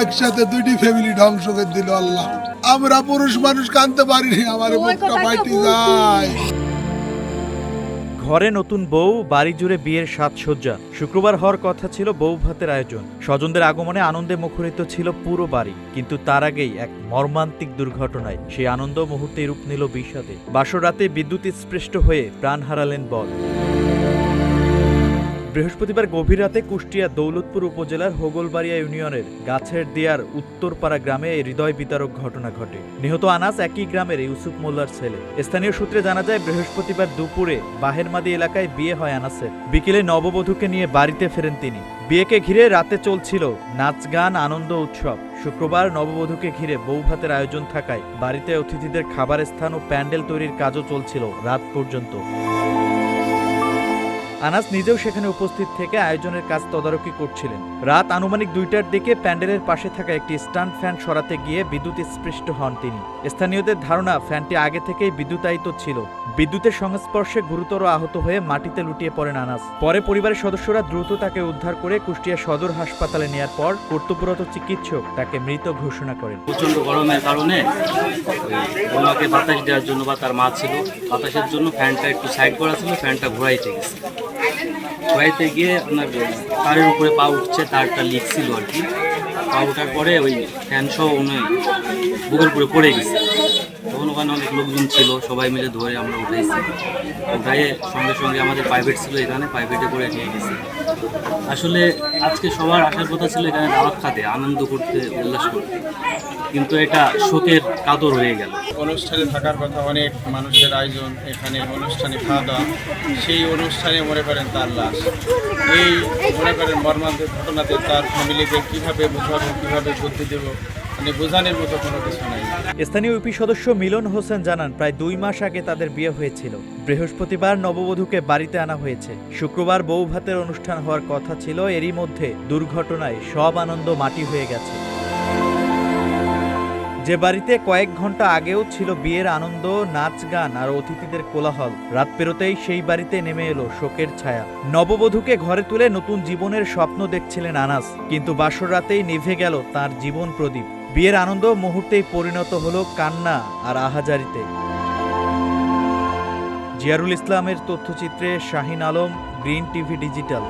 একসাথে দুইটি ফ্যামিলি ধ্বংস করে দিল আল্লাহ। আমরা পুরুষ মানুষ কাঁদতে পারিনি, আমার বুকটা ফাইটে যায়। ঘরে নতুন বউ, বাড়ি জুড়ে বিয়ের সাজসজ্জা। শুক্রবার হওয়ার কথা ছিল বউ ভাতের আয়োজন। স্বজনদের আগমনে আনন্দে মুখরিত ছিল পুরো বাড়ি, কিন্তু তার আগেই এক মর্মান্তিক দুর্ঘটনায় সেই আনন্দ মুহূর্তে রূপ নিল বিষাদে। বাসর রাতে বিদ্যুৎ স্পৃষ্ট হয়ে প্রাণ হারালেন বর। বৃহস্পতিবার গভীর রাতে কুষ্টিয়া দৌলতপুর উপজেলার হোগলবাড়িয়া ইউনিয়নের গাছের দিয়ার উত্তরপাড়া গ্রামে এই হৃদয় বিতারক ঘটনা ঘটে। নিহত আনাস একই গ্রামের ইউসুফ মোল্লার ছেলে। স্থানীয় সূত্রে জানা যায়, বৃহস্পতিবার দুপুরে বাহেরমাদি এলাকায় বিয়ে হয় আনাসের। বিকেলে নববধূকে নিয়ে বাড়িতে ফেরেন তিনি। বিয়েকে ঘিরে রাতে চলছিল নাচ গান, আনন্দ উৎসব। শুক্রবার নববধূকে ঘিরে বউ ভাতের আয়োজন থাকায় বাড়িতে অতিথিদের খাবারের স্থান ও প্যান্ডেল তৈরির কাজও চলছিল রাত পর্যন্ত। আনাস নিজেও সেখানে উপস্থিত থেকে আয়োজনের কাজ তদারকি করছিলেন। রাত আনুমানিক 2টার দিকে প্যান্ডেলের পাশে থাকা একটি স্ট্যান্ড ফ্যান সরাতে গিয়ে বিদ্যুৎ স্পৃষ্ট হন তিনি। স্থানীয়দের ধারণা, ফ্যানটি আগে থেকেই বিদ্যুতায়িত ছিল। বিদ্যুতের সংস্পর্শে গুরুতর আহত হয়ে মাটিতে লুটিয়ে পড়েন আনাস। পরে পরিবারের সদস্যরা দ্রুত তাকে উদ্ধার করে কুষ্টিয়া সদর হাসপাতালে নেওয়ার পর কর্তব্যরত চিকিৎসক তাকে মৃত ঘোষণা করেন। প্রচণ্ড গরমের কারণে ওনাকে বাতাস দেওয়ার জন্য, বা তার মা ছিল, বাতাসের জন্য ফ্যানটা একটু সাইড করা ছিল, ফ্যানটা ঘোরাইতে গেছে। ঘোরাইতে গিয়ে আপনার তারের উপরে পা উঠছে, তারটা লিক ছিল আর কি। পা ওঠার পরে ওই ফ্যান সহ উনি বুকের উপরে পড়ে গেছে। তখন ওখানে অনেক লোকজন ছিল, সবাই মিলে ধরে আমরা উঠাইছি। উঠাইয়ে সঙ্গে সঙ্গে আমাদের প্রাইভেট ছিল, এখানে প্রাইভেটে করে নিয়ে গেছে। আসলে আজকে সবার আসার কথা ছিল এখানে দাওয়াত খাতে, আনন্দ করতে, উল্লাস করতে, কিন্তু এটা শোকের কাতর হয়ে গেল। অনুষ্ঠানে থাকার কথা, অনেক মানুষের আয়োজন, এখানে অনুষ্ঠানে খাওয়া দাওয়া, সেই অনুষ্ঠানে মনে করেন তার লাশ। এই মনে করেন মর্মান্তিক ঘটনাতে তার ফ্যামিলিকে কীভাবে বোঝাবো, কীভাবে বুদ্ধি দেবো, মানে বোঝানোর মতো কোনো কিছু নাই। স্থানীয় ইউপি সদস্য মিলন হোসেন জানান, প্রায় 2 মাস আগে তাদের বিয়ে হয়েছিল। বৃহস্পতিবার নববধূকে বাড়িতে আনা হয়েছে। শুক্রবার বউ ভাতের অনুষ্ঠান হওয়ার কথা ছিল। এরই মধ্যে দুর্ঘটনায় সব আনন্দ মাটি হয়ে গেছে। যে বাড়িতে কয়েক ঘন্টা আগেও ছিল বিয়ের আনন্দ, নাচ গান আর অতিথিদের কোলাহল, রাত পেরোতেই সেই বাড়িতে নেমে এলো শোকের ছায়া। নববধূকে ঘরে তুলে নতুন জীবনের স্বপ্ন দেখছিলেন আনাস, কিন্তু বাসর রাতেই নিভে গেল তার জীবন প্রদীপ। বিয়ের আনন্দ মুহূর্তেই পরিণত হলো কান্না আর আহাজারিতে। জিয়ারুল ইসলামের তথ্যচিত্রে Shahin Alam, green TV digital.